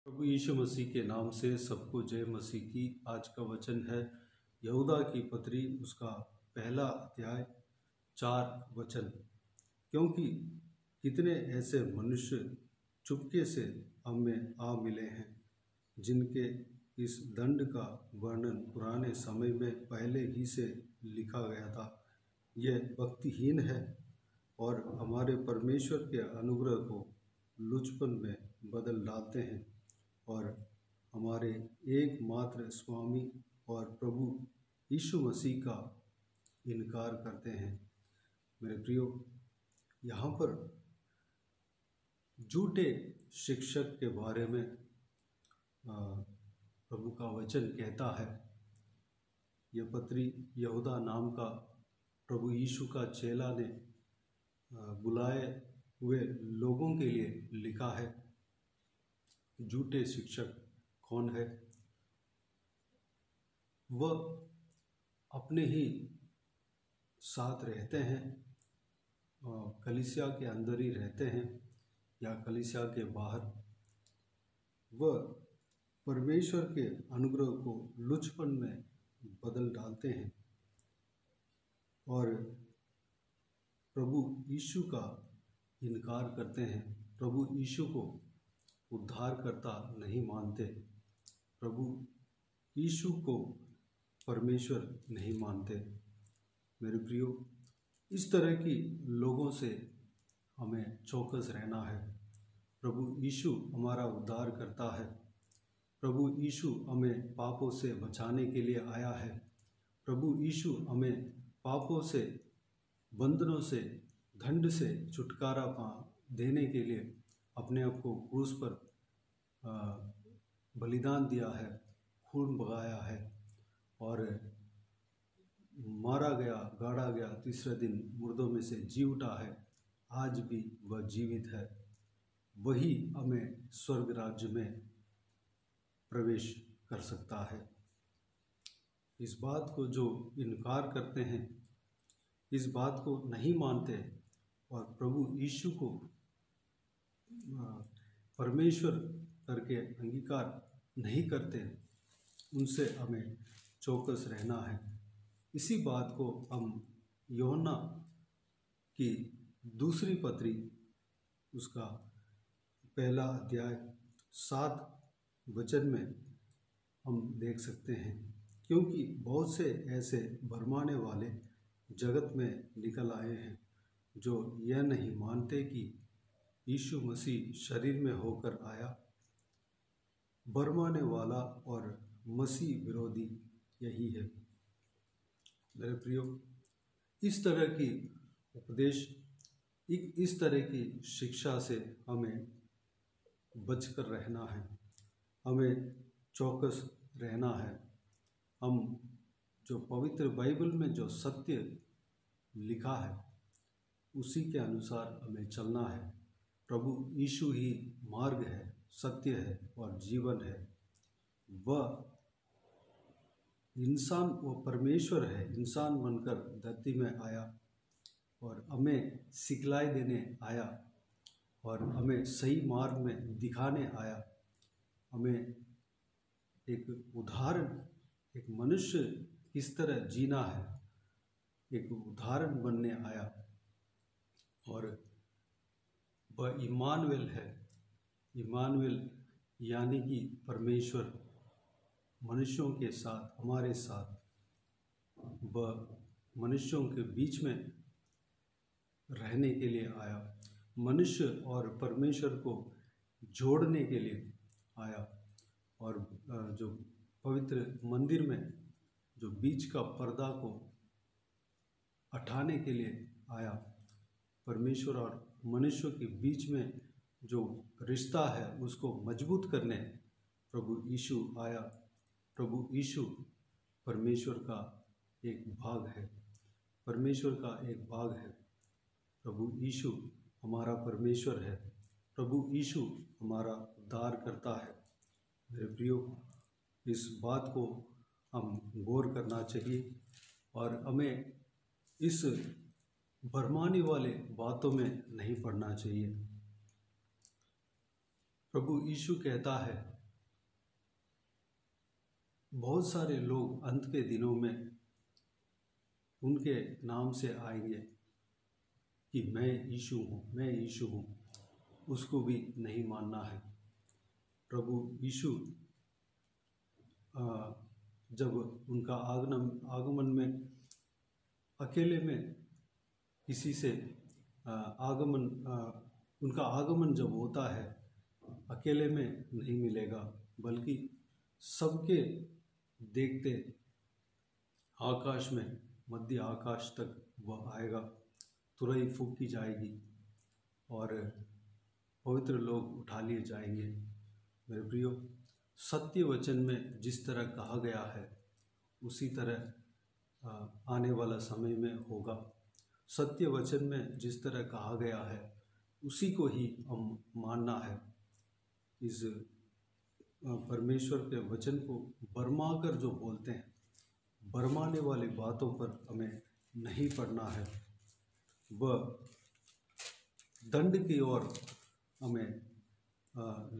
प्रभु यीशु मसीह के नाम से सबको जय मसीह की। आज का वचन है यहूदा की पत्री, उसका पहला अध्याय 4 वचन। क्योंकि कितने ऐसे मनुष्य चुपके से हम में आ मिले हैं, जिनके इस दंड का वर्णन पुराने समय में पहले ही से लिखा गया था। यह भक्तिहीन है और हमारे परमेश्वर के अनुग्रह को लुचपन में बदल डालते हैं और हमारे एकमात्र स्वामी और प्रभु यीशु मसीह का इनकार करते हैं। मेरे प्रियो, यहाँ पर झूठे शिक्षक के बारे में प्रभु का वचन कहता है। यह पत्री यहूदा नाम का प्रभु यीशु का चेला ने बुलाए हुए लोगों के लिए लिखा है। झूठे शिक्षक कौन है? वह अपने ही साथ रहते हैं, कलीसिया के अंदर ही रहते हैं या कलीसिया के बाहर। वह परमेश्वर के अनुग्रह को लुचपन में बदल डालते हैं और प्रभु यीशु का इनकार करते हैं। प्रभु यीशु को उद्धारकर्ता नहीं मानते, प्रभु यीशु को परमेश्वर नहीं मानते। मेरे प्रियो, इस तरह की लोगों से हमें चौकस रहना है। प्रभु यीशु हमारा उद्धार करता है। प्रभु यीशु हमें पापों से बचाने के लिए आया है। प्रभु यीशु हमें पापों से, बंधनों से, दंड से छुटकारा देने के लिए अपने आप को क्रूस पर बलिदान दिया है, खून बहाया है और मारा गया, गाड़ा गया, तीसरे दिन मुर्दों में से जी उठा है। आज भी वह जीवित है। वही हमें स्वर्ग राज्य में प्रवेश कर सकता है। इस बात को जो इनकार करते हैं, इस बात को नहीं मानते और प्रभु यीशु को परमेश्वर करके अंगीकार नहीं करते, उनसे हमें चौकस रहना है। इसी बात को हम यूहन्ना की दूसरी पत्री, उसका पहला अध्याय 7 वचन में हम देख सकते हैं। क्योंकि बहुत से ऐसे भरमाने वाले जगत में निकल आए हैं, जो यह नहीं मानते कि यीशु मसीह शरीर में होकर आया। भरमाने वाला और मसीह विरोधी यही है। मेरे प्रियो, इस तरह की उपदेश, इस तरह की शिक्षा से हमें बचकर रहना है, हमें चौकस रहना है। हम जो पवित्र बाइबल में जो सत्य लिखा है, उसी के अनुसार हमें चलना है। प्रभु यीशु ही मार्ग है, सत्य है और जीवन है। वह इंसान, वह परमेश्वर है, इंसान बनकर धरती में आया और हमें सिखलाई देने आया और हमें सही मार्ग में दिखाने आया। हमें एक उदाहरण, एक मनुष्य किस तरह जीना है, एक उदाहरण बनने आया। और वह इम्मानुएल है। इम्मानुएल यानी कि परमेश्वर मनुष्यों के साथ, हमारे साथ, वह मनुष्यों के बीच में रहने के लिए आया। मनुष्य और परमेश्वर को जोड़ने के लिए आया और जो पवित्र मंदिर में जो बीच का पर्दा को हटाने के लिए आया। परमेश्वर और मनुष्य के बीच में जो रिश्ता है, उसको मजबूत करने प्रभु यीशु आया। प्रभु यीशु परमेश्वर का एक भाग है, परमेश्वर का एक भाग है। प्रभु यीशु हमारा परमेश्वर है। प्रभु यीशु हमारा उद्धार करता है। मेरे प्रियो, इस बात को हम गौर करना चाहिए और हमें इस भरमाने वाले बातों में नहीं पड़ना चाहिए। प्रभु यीशु कहता है बहुत सारे लोग अंत के दिनों में उनके नाम से आएंगे कि मैं यीशु हूँ, मैं यीशु हूँ, उसको भी नहीं मानना है। प्रभु यीशु जब उनका आगमन में अकेले में किसी से उनका आगमन जब होता है अकेले में नहीं मिलेगा, बल्कि सबके देखते आकाश में, मध्य आकाश तक वह आएगा। तुरही फूंकी जाएगी और पवित्र लोग उठा लिए जाएंगे। मेरे प्रियो, सत्य वचन में जिस तरह कहा गया है उसी तरह आने वाला समय में होगा। सत्य वचन में जिस तरह कहा गया है उसी को ही हम मानना है। इस परमेश्वर के वचन को बरमा कर जो बोलते हैं, बरमाने वाली बातों पर हमें नहीं पड़ना है। वह दंड की ओर हमें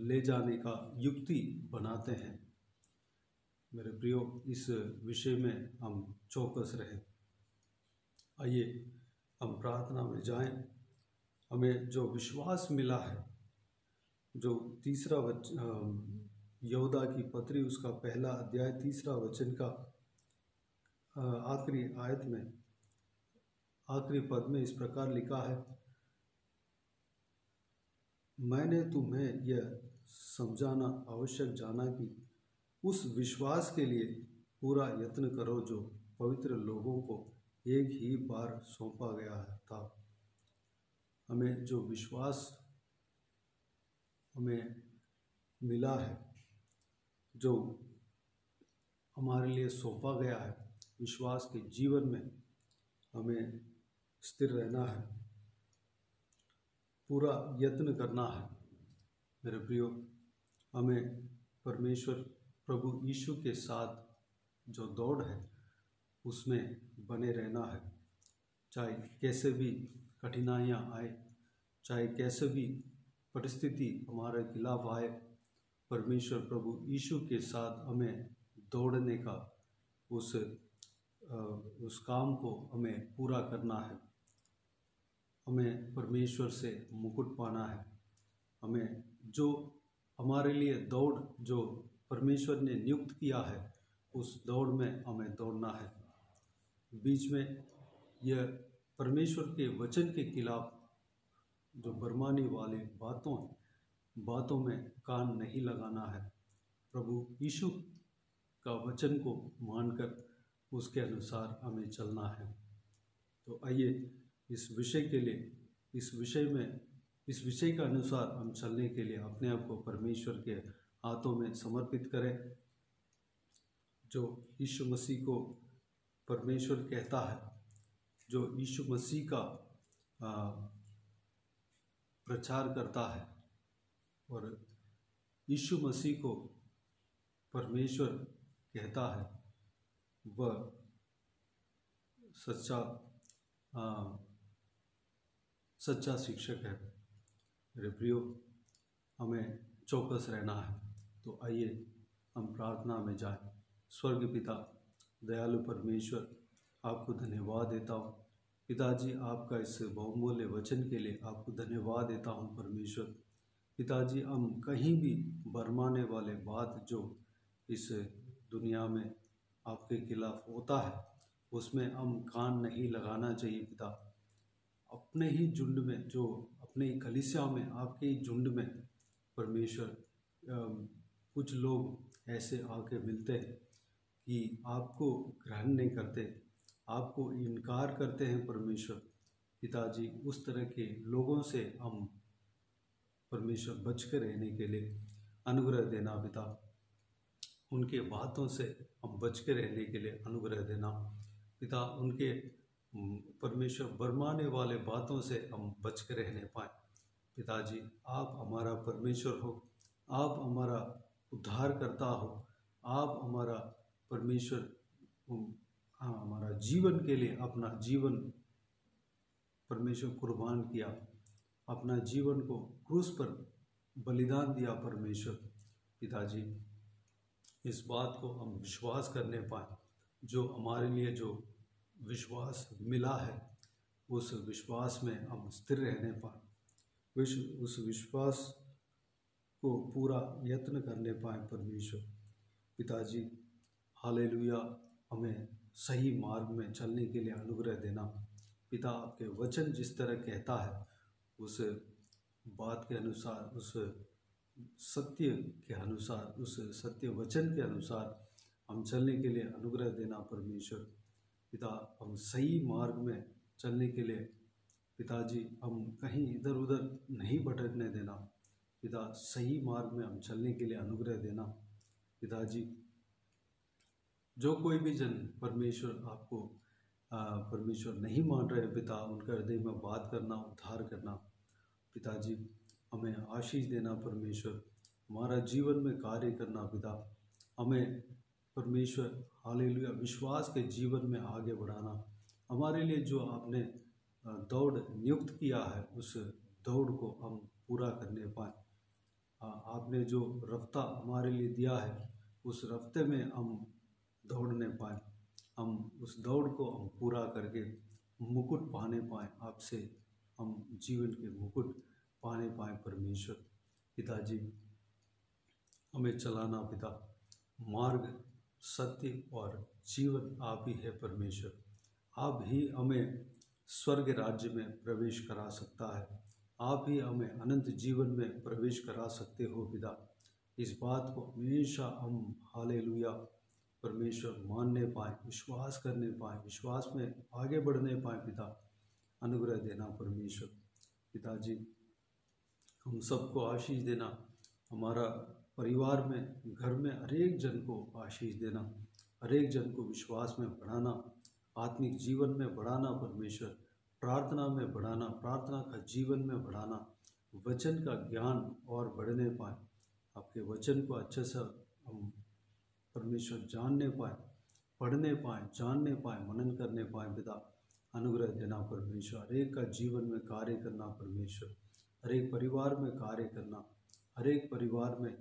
ले जाने का युक्ति बनाते हैं। मेरे प्रियो, इस विषय में हम चौकस रहें। आइए हम प्रार्थना में जाएं। हमें जो विश्वास मिला है, जो तीसरा यहूदा की पत्री उसका पहला अध्याय तीसरा वचन का आखिरी आयत में आखिरी पद में इस प्रकार लिखा है, मैंने तुम्हें यह समझाना आवश्यक जाना कि उस विश्वास के लिए पूरा यत्न करो जो पवित्र लोगों को एक ही बार सौंपा गया था। हमें जो विश्वास हमें मिला है, जो हमारे लिए सौंपा गया है, विश्वास के जीवन में हमें स्थिर रहना है, पूरा यत्न करना है। मेरे प्रियो, हमें परमेश्वर प्रभु यीशु के साथ जो दौड़ है उसमें बने रहना है। चाहे कैसे भी कठिनाइयाँ आए, चाहे कैसे भी परिस्थिति हमारे खिलाफ आए, परमेश्वर प्रभु यीशु के साथ हमें दौड़ने का उस काम को हमें पूरा करना है। हमें परमेश्वर से मुकुट पाना है। हमें जो हमारे लिए दौड़ जो परमेश्वर ने नियुक्त किया है उस दौड़ में हमें दौड़ना है। बीच में यह परमेश्वर के वचन के खिलाफ जो बरमाने वाले बातों में कान नहीं लगाना है। प्रभु यीशु का वचन को मानकर उसके अनुसार हमें चलना है। तो आइए इस विषय के अनुसार हम चलने के लिए अपने आप को परमेश्वर के हाथों में समर्पित करें। जो यीशु मसीह को परमेश्वर कहता है, जो यीशु मसीह का प्रचार करता है और यीशु मसीह को परमेश्वर कहता है, वह सच्चा शिक्षक है। मेरे प्रियो, हमें चौकस रहना है। तो आइए हम प्रार्थना में जाएं। स्वर्ग पिता, दयालु परमेश्वर, आपको धन्यवाद देता हूँ। पिताजी, आपका इस बहुमूल्य वचन के लिए आपको धन्यवाद देता हूँ। परमेश्वर पिताजी, हम कहीं भी बरमाने वाले बात जो इस दुनिया में आपके खिलाफ होता है उसमें हम कान नहीं लगाना चाहिए। पिता, अपने ही झुंड में, जो अपने ही कलीसिया में, आपके ही झुंड में परमेश्वर कुछ लोग ऐसे आके मिलते हैं कि आपको ग्रहण नहीं करते, आपको इनकार करते हैं। परमेश्वर पिताजी, उस तरह के लोगों से हम परमेश्वर बच कर रहने के लिए अनुग्रह देना। पिता, उनके बातों से हम बच के रहने के लिए अनुग्रह देना। पिता, उनके परमेश्वर बरमाने वाले बातों से हम बच के रहने पाएँ। पिताजी, आप हमारा परमेश्वर हो, आप हमारा उद्धार करता हो, आप हमारा परमेश्वर हमारा जीवन के लिए अपना जीवन परमेश्वर कुर्बान किया, अपना जीवन को क्रूस पर बलिदान दिया। परमेश्वर पिताजी, इस बात को हम विश्वास करने पाएँ, जो हमारे लिए जो विश्वास मिला है उस विश्वास में हम स्थिर रहने पाएँ, उस विश्वास को पूरा यत्न करने पाएँ। परमेश्वर पिताजी, हालेलुया, हमें सही मार्ग में चलने के लिए अनुग्रह देना। पिता, आपके वचन जिस तरह कहता है उस बात के अनुसार, उस सत्य के अनुसार, उस सत्य वचन के अनुसार हम चलने के लिए अनुग्रह देना। परमेश्वर पिता, हम सही मार्ग में चलने के लिए पिताजी हम कहीं इधर उधर नहीं भटकने देना। पिता, सही मार्ग में हम चलने के लिए अनुग्रह देना। पिताजी, जो कोई भी जन परमेश्वर आपको परमेश्वर नहीं मान रहे पिता, उनका हृदय में बात करना, उद्धार करना। पिताजी, हमें आशीष देना। परमेश्वर, हमारा जीवन में कार्य करना। पिता, हमें परमेश्वर हालेलुया विश्वास के जीवन में आगे बढ़ाना। हमारे लिए जो आपने दौड़ नियुक्त किया है उस दौड़ को हम पूरा करने पाएँ। आपने जो रफ्ता हमारे लिए दिया है उस रफ्ते में हम दौड़ने पाएँ, हम उस दौड़ को हम पूरा करके मुकुट पाने पाएँ, आपसे हम जीवन के मुकुट पाने पाएँ। परमेश्वर पिताजी, हमें चलाना। पिता, मार्ग, सत्य और जीवन आप ही है। परमेश्वर, आप ही हमें स्वर्ग राज्य में प्रवेश करा सकता है, आप ही हमें अनंत जीवन में प्रवेश करा सकते हो। पिता, इस बात को हमेशा हम हालेलुया परमेश्वर मानने पाएँ, विश्वास करने पाएँ, विश्वास में आगे बढ़ने पाएँ। पिता, अनुग्रह देना। परमेश्वर पिताजी, हम सबको आशीष देना। हमारा परिवार में, घर में हर एक जन को आशीष देना, हर एक जन को विश्वास में बढ़ाना, आत्मिक जीवन में बढ़ाना। परमेश्वर, प्रार्थना में बढ़ाना, प्रार्थना का जीवन में बढ़ाना, वचन का ज्ञान और बढ़ने पाएँ, आपके वचन को अच्छे से हम परमेश्वर जानने पाएँ, पढ़ने पाएँ, जानने पाएँ, मनन करने पाएँ। पिता, अनुग्रह देना। परमेश्वर, हर एक का जीवन में कार्य करना। परमेश्वर, हर एक परिवार में कार्य करना, हर एक परिवार में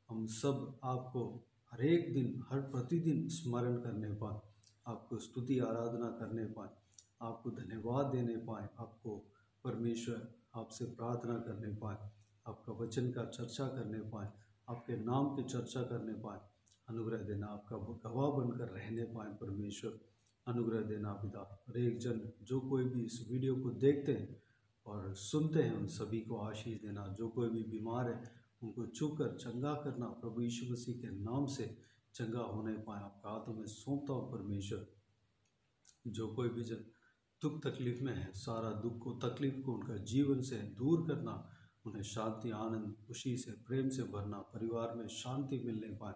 हम सब आपको हर एक दिन, हर प्रतिदिन स्मरण करने पाएँ, आपको स्तुति आराधना करने पाएँ, आपको धन्यवाद देने पाएँ, आपको परमेश्वर आपसे प्रार्थना करने पाएँ, आपका वचन का चर्चा करने पाएँ, आपके नाम की चर्चा करने पाएँ। अनुग्रह देना, आपका गवाह बनकर रहने पाएँ। परमेश्वर, अनुग्रह देना। पिता, हर एक जन जो कोई भी इस वीडियो को देखते हैं और सुनते हैं उन सभी को आशीष देना। जो कोई भी बीमार है उनको छूकर चंगा करना, प्रभु यीशु मसीह के नाम से चंगा होने पाए। आपका हाथों में सौंपता हूँ। परमेश्वर, जो कोई भी जन दुख तकलीफ में है, सारा दुख को, तकलीफ को उनका जीवन से दूर करना, उन्हें शांति, आनंद, खुशी से, प्रेम से भरना, परिवार में शांति मिलने पाए,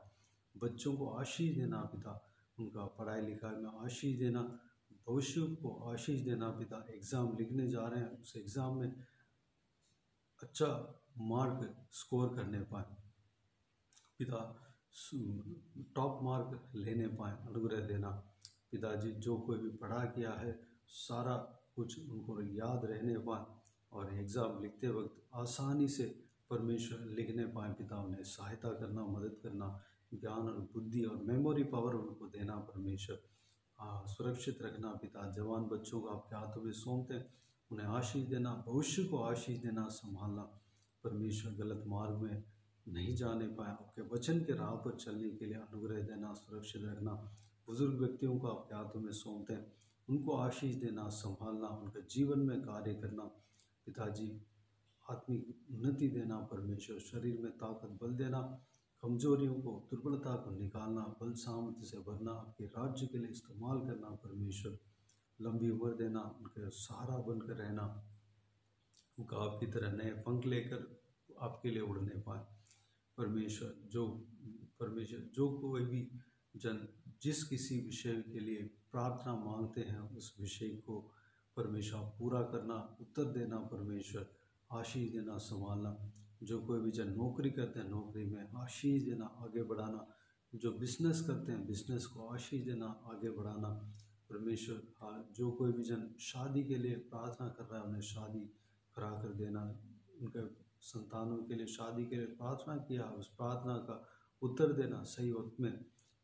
बच्चों को आशीष देना। पिता, उनका पढ़ाई लिखाई में आशीष देना, भविष्य को आशीष देना। पिता, एग्ज़ाम लिखने जा रहे हैं, उस एग्ज़ाम में अच्छा मार्क स्कोर करने पाए। पिता, टॉप मार्क लेने पाए, अनुग्रह देना। पिताजी, जो कोई भी पढ़ा किया है सारा कुछ उनको याद रहने पाए और एग्ज़ाम लिखते वक्त आसानी से परमेश्वर लिखने पाए। पिता, उन्हें सहायता करना, मदद करना, ज्ञान और बुद्धि और मेमोरी पावर उनको देना। परमेश्वर, सुरक्षित रखना। पिता, जवान बच्चों को आपके हाथों में सौंपते हैं, उन्हें आशीष देना, भविष्य को आशीष देना, संभालना। परमेश्वर, गलत मार्ग में नहीं जाने पाए, आपके वचन के राह पर चलने के लिए अनुग्रह देना, सुरक्षित रखना। बुजुर्ग व्यक्तियों को आपके हाथों में सौंपते हैं, उनको आशीष देना, संभालना, उनके जीवन में कार्य करना। पिताजी, आत्मिक उन्नति देना। परमेश्वर, शरीर में ताकत, बल देना, कमजोरियों को, दुर्बलता को निकालना, बल सामर्थ्य से भरना, आपके राज्य के लिए इस्तेमाल करना। परमेश्वर, लंबी उम्र देना, उनके सहारा बनकर रहना, उनका आपकी तरह नए पंख लेकर आपके लिए उड़ने पाए। परमेश्वर, जो कोई भी जन जिस किसी विषय के लिए प्रार्थना मांगते हैं उस विषय को परमेश्वर पूरा करना, उत्तर देना। परमेश्वर, आशीष देना, संभालना। जो कोई भी जन नौकरी करते हैं नौकरी में आशीष देना, आगे बढ़ाना। जो बिजनेस करते हैं बिजनेस को आशीष देना, आगे बढ़ाना। परमेश्वर, जो कोई भी जन शादी के लिए प्रार्थना कर रहा है उन्हें शादी करा कर देना। उनके संतानों के लिए शादी के लिए प्रार्थना किया, उस प्रार्थना का उत्तर देना, सही वक्त में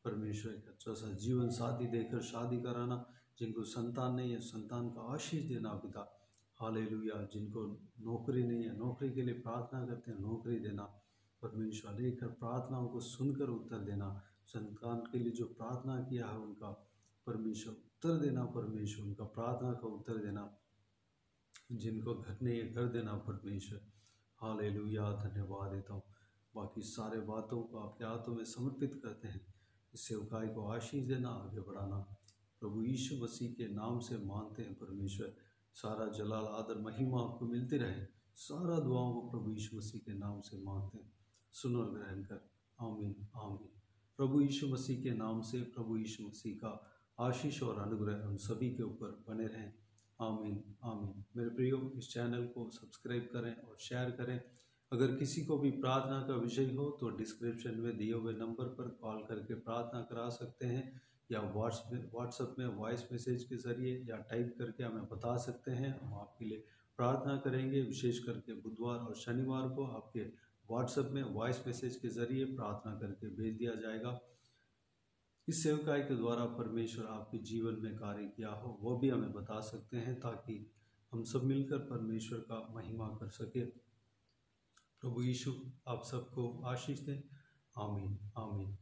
परमेश्वर एक अच्छा सा जीवन साथी देकर शादी कराना, जिनको संतान नहीं है संतान का आशीष देना पिता, हालेलुया। जिनको नौकरी नहीं है नौकरी के लिए प्रार्थना करते हैं, नौकरी देना परमेश्वर, लेकर प्रार्थनाओं को सुनकर उत्तर देना, संतान के लिए जो प्रार्थना किया है उनका परमेश्वर उत्तर देना, परमेश्वर उनका प्रार्थना का उत्तर देना, जिनको घर नहीं है घर देना परमेश्वर, हालेलुया। धन्यवाद देता हूँ। बाकी सारे बातों को आपके हाथों में समर्पित करते हैं। इस सेवकाई को आशीष देना, आगे बढ़ाना, प्रभु यीशु मसीह के नाम से मांगते हैं परमेश्वर। सारा जलाल आदर महिमा आपको मिलती रहे। सारा दुआओं को प्रभु यीशु मसीह के नाम से मांगते हैं, सुनो और ग्रहण कर। आमीन आमीन। प्रभु यीशु मसीह के नाम से प्रभु यीशु मसीह का आशीष और अनुग्रह हम सभी के ऊपर बने रहें। आमीन आमीन। मेरे प्रियो, इस चैनल को सब्सक्राइब करें और शेयर करें। अगर किसी को भी प्रार्थना का विषय हो तो डिस्क्रिप्शन में दिए हुए नंबर पर कॉल करके प्रार्थना करा सकते हैं, या व्हाट्सएप में वॉइस मैसेज के ज़रिए या टाइप करके हमें बता सकते हैं। हम आपके लिए प्रार्थना करेंगे। विशेष करके बुधवार और शनिवार को आपके व्हाट्सएप में वॉइस मैसेज के ज़रिए प्रार्थना करके भेज दिया जाएगा। इस सेवकाई के द्वारा परमेश्वर आपके जीवन में कार्य किया हो वो भी हमें बता सकते हैं, ताकि हम सब मिलकर परमेश्वर का महिमा कर सके। प्रभु यीशु आप सबको आशीष दें। आमीन आमीन।